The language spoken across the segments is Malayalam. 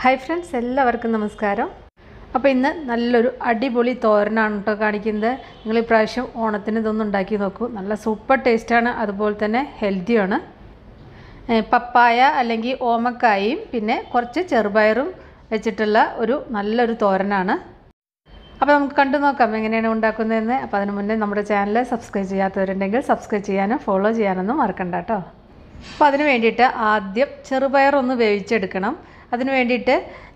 ഹായ് ഫ്രണ്ട്സ്, എല്ലാവർക്കും നമസ്കാരം. അപ്പോൾ ഇന്ന് നല്ലൊരു അടിപൊളി തോരനാണ് കേട്ടോ കാണിക്കുന്നത്. നിങ്ങൾ ഇപ്രാവശ്യം ഓണത്തിന് ഇതൊന്നും ഉണ്ടാക്കി നോക്കൂ. നല്ല സൂപ്പർ ടേസ്റ്റാണ്, അതുപോലെ തന്നെ ഹെൽത്തിയാണ്. പപ്പായ അല്ലെങ്കിൽ ഓമക്കായും പിന്നെ കുറച്ച് ചെറുപയറും വെച്ചിട്ടുള്ള ഒരു നല്ലൊരു തോരനാണ്. അപ്പോൾ നമുക്ക് കണ്ടു നോക്കാം എങ്ങനെയാണ് ഉണ്ടാക്കുന്നതെന്ന്. അപ്പോൾ അതിന് മുന്നേ നമ്മുടെ ചാനൽ സബ്സ്ക്രൈബ് ചെയ്യാത്തവരുണ്ടെങ്കിൽ സബ്സ്ക്രൈബ് ചെയ്യാനും ഫോളോ ചെയ്യാനൊന്നും മറക്കണ്ട കേട്ടോ. അപ്പോൾ അതിന് വേണ്ടിയിട്ട് ആദ്യം ചെറുപയറൊന്ന് വേവിച്ചെടുക്കണം. അതിന് വേണ്ടിയിട്ട്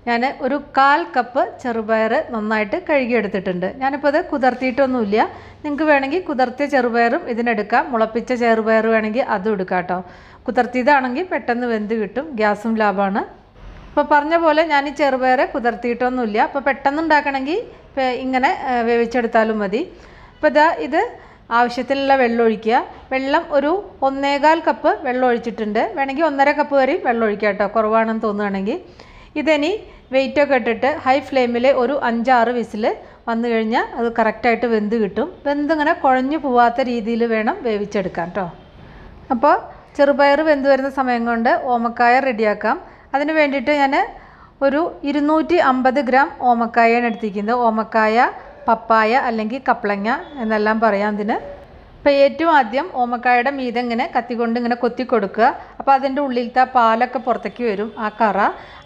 ഞാൻ ഒരു 1/4 കപ്പ് ചെറുപയർ നന്നായിട്ട് കഴുകിയെടുത്തിട്ടുണ്ട്. ഞാനിപ്പോൾ അത് കുതിർത്തിയിട്ടൊന്നുമില്ല. നിങ്ങൾക്ക് വേണമെങ്കിൽ കുതിർത്തിയ ചെറുപയറും ഇതിനെടുക്കാം, മുളപ്പിച്ച ചെറുപയർ വേണമെങ്കിൽ അതും എടുക്കാം കേട്ടോ. കുതിർത്തിയതാണെങ്കിൽ പെട്ടെന്ന് വെന്ത് കിട്ടും, ഗ്യാസും ലാഭമാണ്. അപ്പോൾ പറഞ്ഞ പോലെ ഞാൻ ഈ ചെറുപയർ കുതിർത്തിയിട്ടൊന്നുമില്ല. അപ്പോൾ പെട്ടെന്ന് ഉണ്ടാക്കണമെങ്കിൽ ഇങ്ങനെ വേവിച്ചെടുത്താലും മതി. അപ്പോൾ ഇത് ആവശ്യത്തിനുള്ള വെള്ളം ഒഴിക്കുക. വെള്ളം ഒരു 1/4 കപ്പ് വെള്ളം ഒഴിച്ചിട്ടുണ്ട്. വേണമെങ്കിൽ 1.5 കപ്പ് വരെയും വെള്ളം ഒഴിക്കുക കേട്ടോ, കുറവാണെന്ന് തോന്നുകയാണെങ്കിൽ. ഇതിനി വെയിറ്റൊക്കെ ഇട്ടിട്ട് ഹൈ ഫ്ലെയിമിൽ ഒരു 5-6 വിസിൽ വന്നു കഴിഞ്ഞാൽ അത് കറക്റ്റായിട്ട് വെന്ത് കിട്ടും. വെന്തിങ്ങനെ കുഴഞ്ഞു പോവാത്ത രീതിയിൽ വേണം വേവിച്ചെടുക്കാൻ കേട്ടോ. അപ്പോൾ ചെറുപയർ വെന്ത് വരുന്ന സമയം കൊണ്ട് ഓമക്കായ റെഡിയാക്കാം. അതിന് വേണ്ടിയിട്ട് ഞാൻ ഒരു 250 ഗ്രാം ഓമക്കായാണ് എടുത്തിരിക്കുന്നത്. ഓമക്കായ, പപ്പായ അല്ലെങ്കിൽ കപ്ലങ്ങ എന്നെല്ലാം പറയാം ഇതിന്. അപ്പോൾ ഏറ്റവും ആദ്യം ഓമക്കായയുടെ മീതെ ഇങ്ങനെ കത്തിക്കൊണ്ട് ഇങ്ങനെ കൊത്തി കൊടുക്കുക. അപ്പോൾ അതിൻ്റെ ഉള്ളിലത്തെ പാലൊക്കെ പുറത്തേക്ക് വരും, ആ കറ.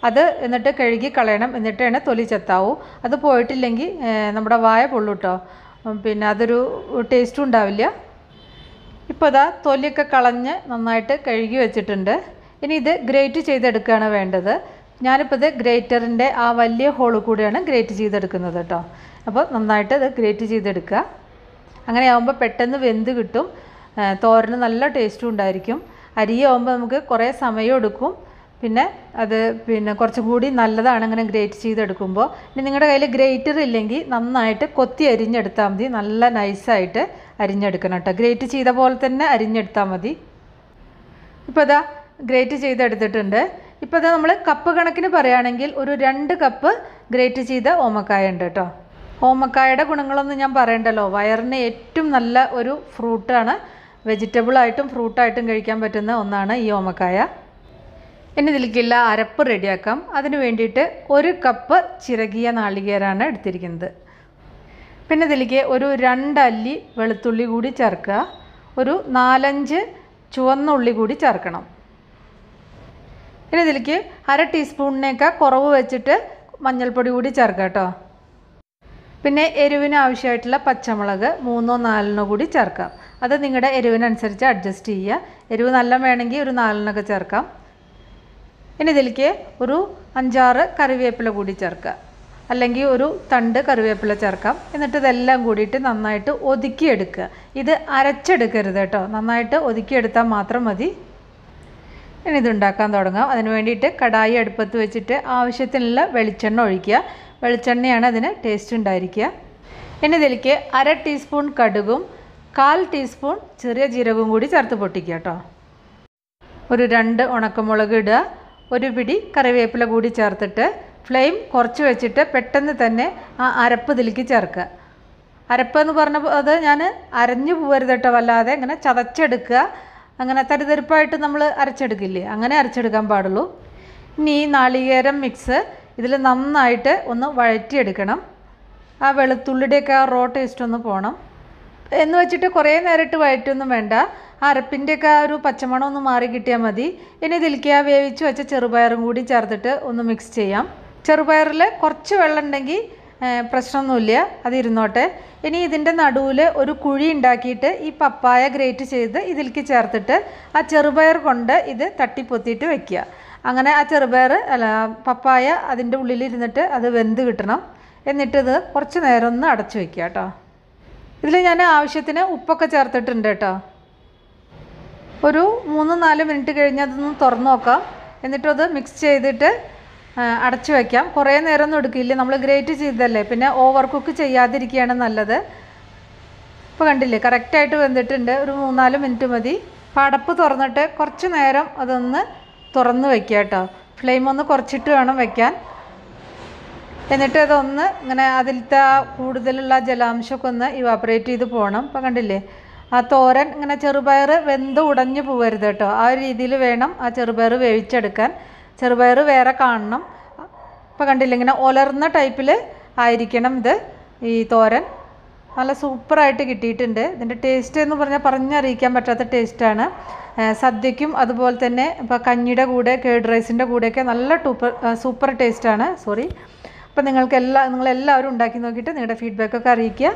അത് എന്നിട്ട് കഴുകി കളയണം. എന്നിട്ടാണ് തൊലി ചെത്താവൂ. അത് പോയിട്ടില്ലെങ്കിൽ നമ്മുടെ വായ പൊള്ളും കേട്ടോ, പിന്നെ അതൊരു ടേസ്റ്റും ഉണ്ടാവില്ല. ഇപ്പോൾ ഇതാ തൊലിയൊക്കെ കളഞ്ഞ് നന്നായിട്ട് കഴുകി വെച്ചിട്ടുണ്ട്. ഇനി ഇത് ഗ്രേറ്റ് ചെയ്തെടുക്കുകയാണ് വേണ്ടത്. ഞാനിപ്പോൾ ഇത് ഗ്രേറ്ററിൻ്റെ ആ വലിയ ഹോള് കൂടിയാണ് ഗ്രേറ്റ് ചെയ്തെടുക്കുന്നത് കേട്ടോ. അപ്പോൾ നന്നായിട്ട് ഇത് ഗ്രേറ്റ് ചെയ്തെടുക്കുക. അങ്ങനെ ആകുമ്പോൾ പെട്ടെന്ന് വെന്ത് കിട്ടും, തോരന് നല്ല ടേസ്റ്റും ഉണ്ടായിരിക്കും. അരിയാകുമ്പോൾ നമുക്ക് കുറേ സമയം എടുക്കും, പിന്നെ അത് കുറച്ചും കൂടി നല്ലതാണ് അങ്ങനെ ഗ്രേറ്റ് ചെയ്തെടുക്കുമ്പോൾ. ഇനി നിങ്ങളുടെ കയ്യിൽ ഗ്രേറ്റർ ഇല്ലെങ്കിൽ നന്നായിട്ട് കൊത്തി അരിഞ്ഞെടുത്താൽ മതി. നല്ല നൈസായിട്ട് അരിഞ്ഞെടുക്കണം കേട്ടോ. ഗ്രേറ്റ് ചെയ്ത പോലെ തന്നെ അരിഞ്ഞെടുത്താൽ മതി. ഇപ്പോൾ ഇതാ ഗ്രേറ്റ് ചെയ്തെടുത്തിട്ടുണ്ട്. ഇപ്പോൾ ഇത് നമ്മൾ കപ്പ് കണക്കിന് പറയുകയാണെങ്കിൽ ഒരു 2 കപ്പ് ഗ്രേറ്റ് ചെയ്ത ഓമക്കായ ഉണ്ട് കേട്ടോ. ഓമക്കായയുടെ ഗുണങ്ങളൊന്നും ഞാൻ പറയണ്ടല്ലോ. വയറിന് ഏറ്റവും നല്ല ഒരു ഫ്രൂട്ടാണ്. വെജിറ്റബിളായിട്ടും ഫ്രൂട്ടായിട്ടും കഴിക്കാൻ പറ്റുന്ന ഒന്നാണ് ഈ ഓമക്കായ. ഇനി ഇതിലേക്കുള്ള അരപ്പ് റെഡിയാക്കാം. അതിന് വേണ്ടിയിട്ട് 1 കപ്പ് ചിരകിയ നാളികേരമാണ് എടുത്തിരിക്കുന്നത്. പിന്നെ ഇതിലേക്ക് ഒരു 2 അല്ലി വെളുത്തുള്ളി കൂടി ചേർക്കുക. ഒരു 4-5 ചുവന്ന ഉള്ളി കൂടി ചേർക്കണം. ഇനി ഇതിലേക്ക് 1/2 ടീസ്പൂണിനേക്കാൾ കുറവ് വെച്ചിട്ട് മഞ്ഞൾപ്പൊടി കൂടി ചേർക്കാം കേട്ടോ. പിന്നെ എരിവിന് ആവശ്യമായിട്ടുള്ള പച്ചമുളക് 3-4 കൂടി ചേർക്കാം. അത് നിങ്ങളുടെ എരിവിനനുസരിച്ച് അഡ്ജസ്റ്റ് ചെയ്യുക. എരിവ് നല്ല വേണമെങ്കിൽ ഒരു 4 ചേർക്കാം. ഇനി ഇതിലേക്ക് ഒരു 5-6 കറിവേപ്പില കൂടി ചേർക്കുക, അല്ലെങ്കിൽ ഒരു തണ്ട് കറിവേപ്പില ചേർക്കാം. എന്നിട്ട് ഇതെല്ലാം കൂടിയിട്ട് നന്നായിട്ട് ഒതുക്കിയെടുക്കുക. ഇത് അരച്ചെടുക്കരുത് കേട്ടോ, നന്നായിട്ട് ഒതുക്കിയെടുത്താൽ മാത്രം മതി. ഇനി ഇതുണ്ടാക്കാൻ തുടങ്ങാം. അതിന് വേണ്ടിയിട്ട് കടായി അടുപ്പത്ത് വെച്ചിട്ട് ആവശ്യത്തിനുള്ള വെളിച്ചെണ്ണ ഒഴിക്കുക. വെളിച്ചെണ്ണയാണ് അതിന് ടേസ്റ്റ് ഉണ്ടായിരിക്കുക. ഇനി ഇതിലേക്ക് 1/2 ടീസ്പൂൺ കടുകും 1/4 ടീസ്പൂൺ ചെറിയ ജീരകവും കൂടി ചേർത്ത് പൊട്ടിക്കുക കേട്ടോ. ഒരു 2 ഉണക്കമുളക് ഇടുക. ഒരു പിടി കറിവേപ്പില കൂടി ചേർത്തിട്ട് ഫ്ലെയിം കുറച്ച് വെച്ചിട്ട് പെട്ടെന്ന് തന്നെ ആ അരപ്പ് ഇതിലേക്ക് ചേർക്കുക. അരപ്പ് എന്ന് പറഞ്ഞപ്പോൾ അത് ഞാൻ അരഞ്ഞു പോകരുത് കേട്ടോ, വല്ലാതെ ഇങ്ങനെ ചതച്ചെടുക്കുക. അങ്ങനെ തരിതരിപ്പായിട്ട് നമ്മൾ അരച്ചെടുക്കില്ലേ, അങ്ങനെ അരച്ചെടുക്കാൻ പാടുള്ളൂ. ഇനി ഈ നാളികേരം മിക്സ് ഇതിൽ നന്നായിട്ട് ഒന്ന് വഴറ്റിയെടുക്കണം. ആ വെളുത്തുള്ളിയുടെയൊക്കെ ആ റോ ടേസ്റ്റ് ഒന്ന് പോകണം. എന്ന് വെച്ചിട്ട് കുറേ നേരിട്ട് വഴറ്റൊന്നും വേണ്ട. ആ അരപ്പിൻ്റെയൊക്കെ ആ ഒരു പച്ചമണം ഒന്ന് മാറി കിട്ടിയാൽ മതി. ഇനി ഇതിലേക്ക് ആ വേവിച്ച് വെച്ച ചെറുപയറും കൂടി ചേർത്തിട്ട് ഒന്ന് മിക്സ് ചെയ്യാം. ചെറുപയറിൽ കുറച്ച് വെള്ളം ഉണ്ടെങ്കിൽ പ്രശ്നമൊന്നുമില്ല, അതിരുന്നോട്ടെ. ഇനി ഇതിൻ്റെ നടുവിൽ ഒരു കുഴി ഉണ്ടാക്കിയിട്ട് ഈ പപ്പായ ഗ്രേറ്റ് ചെയ്ത് ഇതിലേക്ക് ചേർത്തിട്ട് ആ ചെറുപയർ കൊണ്ട് ഇത് തട്ടിപ്പൊത്തിയിട്ട് വെക്കുക. അങ്ങനെ ആ ചെറുപയർ പപ്പായ അതിൻ്റെ ഉള്ളിലിരുന്നിട്ട് അത് വെന്ത് കിട്ടണം. എന്നിട്ടിത് കുറച്ച് നേരം ഒന്ന് അടച്ചു വയ്ക്കുക കേട്ടോ. ഇതിൽ ഞാൻ ആവശ്യത്തിന് ഉപ്പൊക്കെ ചേർത്തിട്ടുണ്ട് കേട്ടോ. ഒരു 3-4 മിനിറ്റ് കഴിഞ്ഞ് അതൊന്ന് തുറന്ന് നോക്കാം. എന്നിട്ടത് മിക്സ് ചെയ്തിട്ട് അടച്ചു വയ്ക്കാം. കുറേ നേരമൊന്നും എടുക്കില്ല, നമ്മൾ ഗ്രേറ്റ് ചെയ്തല്ലേ, പിന്നെ ഓവർ കുക്ക് ചെയ്യാതിരിക്കുകയാണ് നല്ലത്. ഇപ്പോൾ കണ്ടില്ലേ, കറക്റ്റായിട്ട് വെന്തിട്ടുണ്ട്. ഒരു 3-4 മിനിറ്റ് മതി. അടപ്പ് തുറന്നിട്ട് കുറച്ച് നേരം അതൊന്ന് തുറന്ന് വയ്ക്കുക കേട്ടോ. ഫ്ലെയിം ഒന്ന് കുറച്ചിട്ട് വേണം വയ്ക്കാൻ. എന്നിട്ട് അതൊന്ന് ഇങ്ങനെ അതിലത്തെ കൂടുതലുള്ള ജലാംശമൊക്കെ ഒന്ന് ഇവാപ്പറേറ്റ് ചെയ്ത് പോകണം. ഇപ്പോൾ കണ്ടില്ലേ, ആ തോരൻ ഇങ്ങനെ ചെറുപയർ വെന്ത് ഉടഞ്ഞു പോകരുത് കേട്ടോ. ആ ഒരു രീതിയിൽ വേണം ആ ചെറുപയർ വേവിച്ചെടുക്കാൻ. ചെറുപയർ വേറെ കാണണം. അപ്പോൾ കണ്ടില്ല ഇങ്ങനെ ഒലർന്ന ടൈപ്പിൽ ആയിരിക്കണം ഇത് ഈ തോരൻ. നല്ല സൂപ്പറായിട്ട് കിട്ടിയിട്ടുണ്ട്. ഇതിൻ്റെ ടേസ്റ്റ് എന്ന് പറഞ്ഞാൽ പറഞ്ഞറിയിക്കാൻ പറ്റാത്ത ടേസ്റ്റാണ്. സദ്യക്കും അതുപോലെ തന്നെ ഇപ്പോൾ കഞ്ഞിയുടെ കൂടെ കേർഡ് റൈസിൻ്റെ കൂടെയൊക്കെ നല്ല സൂപ്പർ ടേസ്റ്റാണ്. അപ്പോൾ നിങ്ങളെല്ലാവരും ഉണ്ടാക്കി നോക്കിയിട്ട് നിങ്ങളുടെ ഫീഡ്ബാക്കൊക്കെ അറിയിക്കുക.